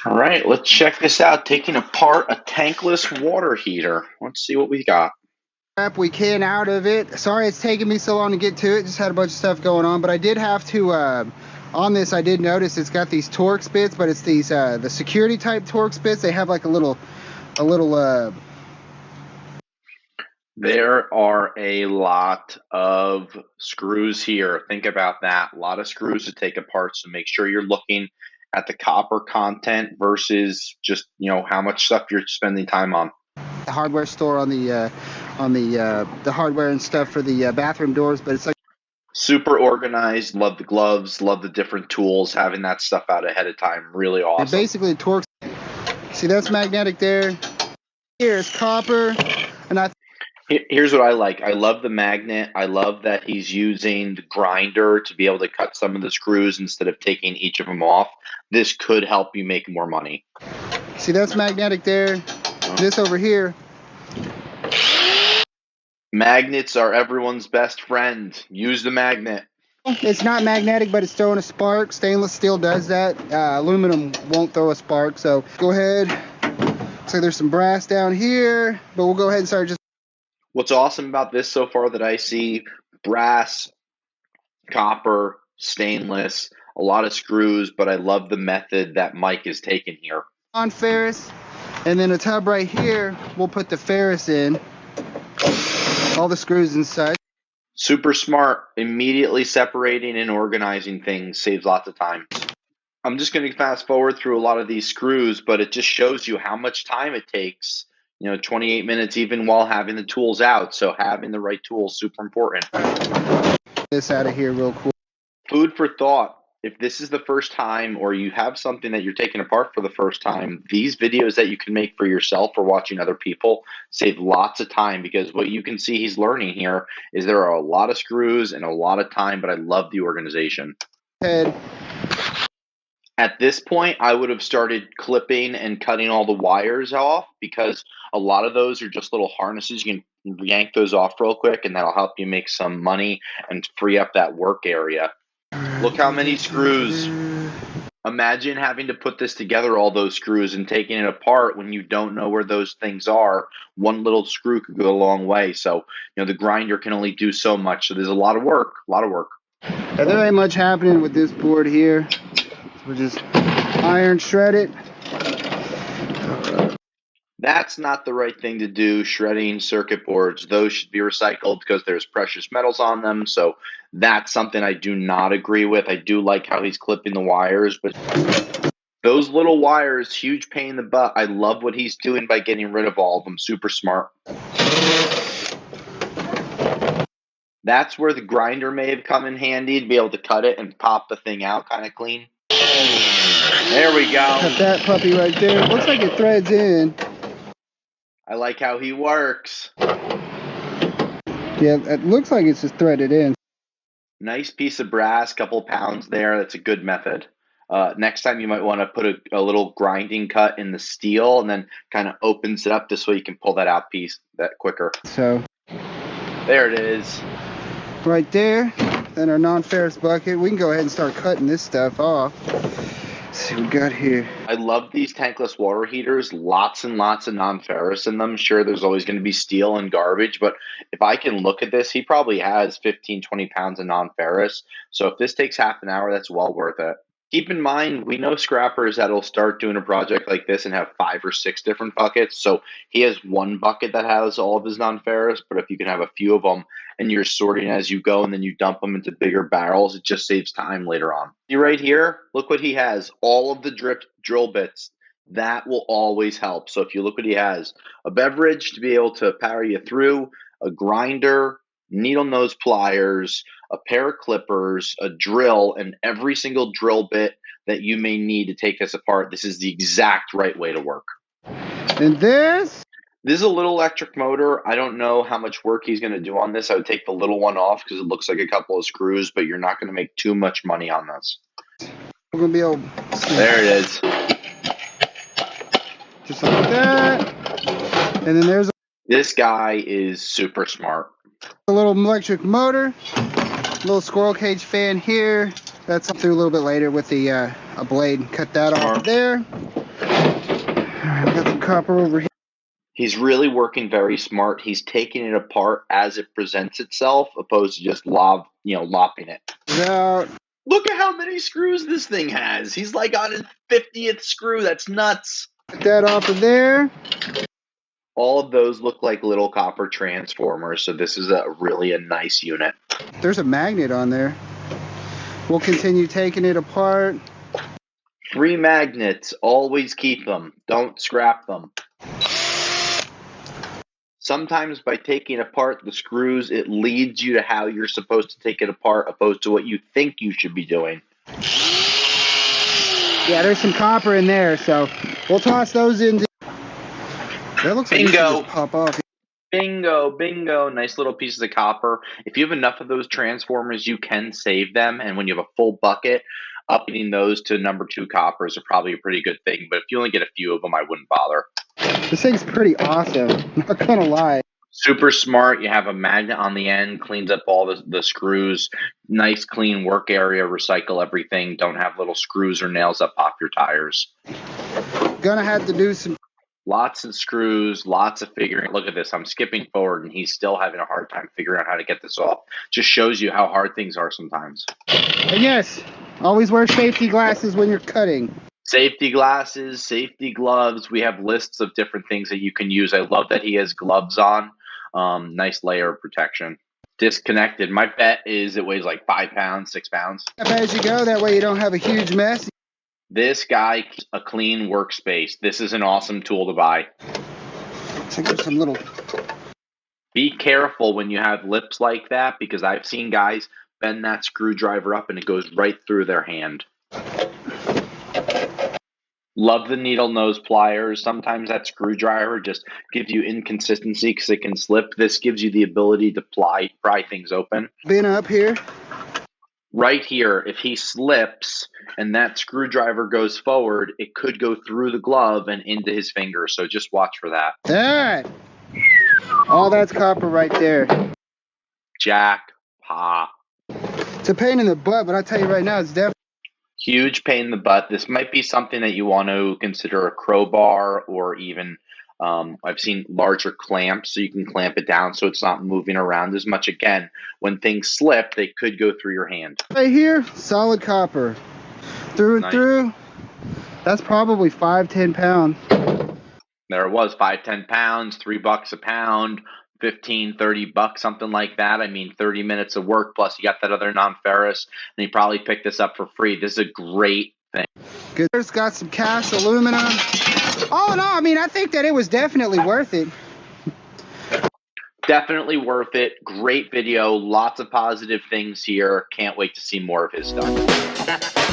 All right, let's check this out. Taking apart a tankless water heater. Let's see what we got. We can out of it. Sorry it's taking me so long to get to it. Just had a bunch of stuff going on, but I did have to on this. I did notice it's got these Torx bits, but it's these the security type Torx bits. They have like a little There are a lot of screws here. Think about that. A lot of screws to take apart, so make sure you're looking at the copper content versus just, how much stuff you're spending time on. hardware store on the hardware and stuff for the bathroom doors, but it's like Super organized. Love the gloves. Love the different tools. Having that stuff out ahead of time. Really awesome. Basically Torx. See, that's magnetic there. Here's copper, and Here's what I like. I love the magnet. I love that he's using the grinder to be able to cut some of the screws instead of taking each of them off. This could help you make more money. See, that's magnetic there. This over here. Magnets are everyone's best friend. Use the magnet. It's not magnetic, but it's throwing a spark. Stainless steel does that. Aluminum won't throw a spark, so go ahead. Looks like there's some brass down here, but we'll go ahead and start just. What's awesome about this so far that I see, brass, copper, stainless, a lot of screws, but I love the method that Mike is taking here. On ferrous, and then a tub right here, we'll put the ferrous in, all the screws and such. Super smart. Immediately separating and organizing things saves lots of time. I'm just going to fast forward through a lot of these screws, but it just shows you how much time it takes. 28 minutes even while having the tools out. So having the right tools, super important. This out of here real quick. Food for thought. If this is the first time or you have something that you're taking apart for the first time, these videos that you can make for yourself or watching other people save lots of time, because what you can see he's learning here is there are a lot of screws and a lot of time, but I love the organization. Head. At this point, I would have started clipping and cutting all the wires off, because a lot of those are just little harnesses. You can yank those off real quick, and that'll help you make some money and free up that work area. Look how many screws. Imagine having to put this together, all those screws, and taking it apart when you don't know where those things are. One little screw could go a long way. So, the grinder can only do so much. So there's a lot of work, Now, there ain't much happening with this board here. We'll just iron shred it. That's not the right thing to do, shredding circuit boards. Those should be recycled because there's precious metals on them. So that's something I do not agree with. I do like how he's clipping the wires, but those little wires, huge pain in the butt. I love what he's doing by getting rid of all of them. Super smart. That's where the grinder may have come in handy to be able to cut it and pop the thing out kind of clean. There we go. Cut that puppy right there. Looks like it threads in. I like how he works. Yeah, it looks like it's just threaded in. Nice piece of brass, couple pounds there. That's a good method. Next time you might want to put a little grinding cut in the steel, and then kind of opens it up this way you can pull that out piece that quicker. So there it is. Right there. Then our non-ferrous bucket. We can go ahead and start cutting this stuff off. Let's see what we got here. I love these tankless water heaters. Lots and lots of non-ferrous in them. Sure, there's always going to be steel and garbage, but if I can look at this, he probably has 15, 20 pounds of non-ferrous. So if this takes half an hour, that's well worth it. Keep in mind, we know scrappers that'll start doing a project like this and have 5 or 6 different buckets. So he has one bucket that has all of his non-ferrous, but if you can have a few of them and you're sorting as you go and then you dump them into bigger barrels, it just saves time later on. See right here, look what he has. All of the drill bits. That will always help. So if you look what he has, a beverage to be able to power you through, a grinder, needle nose pliers, a pair of clippers, a drill, and every single drill bit that you may need to take this apart. This is the exact right way to work. And this is a little electric motor. I don't know how much work he's going to do on this. I would take the little one off because it looks like a couple of screws, but you're not going to make too much money on this. We're going to be able. There it is. Just like that. And then there's this guy is super smart. A little electric motor, little squirrel cage fan here. That's through a little bit later with the a blade. Cut that off there. Alright, we got some copper over here. He's really working very smart. He's taking it apart as it presents itself, opposed to just lopping it. Out. Look at how many screws this thing has. He's like on his 50th screw. That's nuts. Get that off of there. All of those look like little copper transformers, so this is really a nice unit. There's a magnet on there. We'll continue taking it apart. 3 magnets. Always keep them. Don't scrap them. Sometimes by taking apart the screws, it leads you to how you're supposed to take it apart, opposed to what you think you should be doing. Yeah, there's some copper in there, so we'll toss those in. That looks like Bingo. just pop off. Bingo, bingo. Nice little pieces of copper. If you have enough of those transformers, you can save them. And when you have a full bucket, upping those to number 2 coppers are probably a pretty good thing. But if you only get a few of them, I wouldn't bother. This thing's pretty awesome. Not gonna lie. Super smart. You have a magnet on the end, cleans up all the screws. Nice clean work area, recycle everything. Don't have little screws or nails that pop your tires. Gonna have to do some. Lots of screws, lots of figuring. Look at this. I'm skipping forward and he's still having a hard time figuring out how to get this off. Just shows you how hard things are sometimes. And yes, always wear safety glasses when you're cutting. Safety glasses, safety gloves. We have lists of different things that you can use. I love that he has gloves on. Nice layer of protection. Disconnected. My bet is it weighs like 5 pounds, 6 pounds. As you go, that way you don't have a huge mess. This guy, a clean workspace. This is an awesome tool to buy. So there's some little. Be careful when you have lips like that, because I've seen guys bend that screwdriver up and it goes right through their hand. Love the needle nose pliers. Sometimes that screwdriver just gives you inconsistency because it can slip. This gives you the ability to pry things open. Been up here. Right here, if he slips and that screwdriver goes forward, it could go through the glove and into his finger. So just watch for that. That. All that's copper right there. Jackpot. It's a pain in the butt, but I'll tell you right now, it's definitely. Huge pain in the butt. This might be something that you want to consider a crowbar, or even I've seen larger clamps so you can clamp it down so it's not moving around as much. Again, when things slip, they could go through your hand. Right here, solid copper. Through and Nice. through. That's probably 5-10 pounds. There it was, 5-10 pounds, $3 a pound, 15-30 bucks, something like that. I mean, 30 minutes of work, plus you got that other non-ferrous, and you probably picked this up for free. This is a great thing. Good. It's got some cast aluminum. Oh no, I mean, I think that it was definitely worth it. Definitely worth it. Great video. Lots of positive things here. Can't wait to see more of his stuff.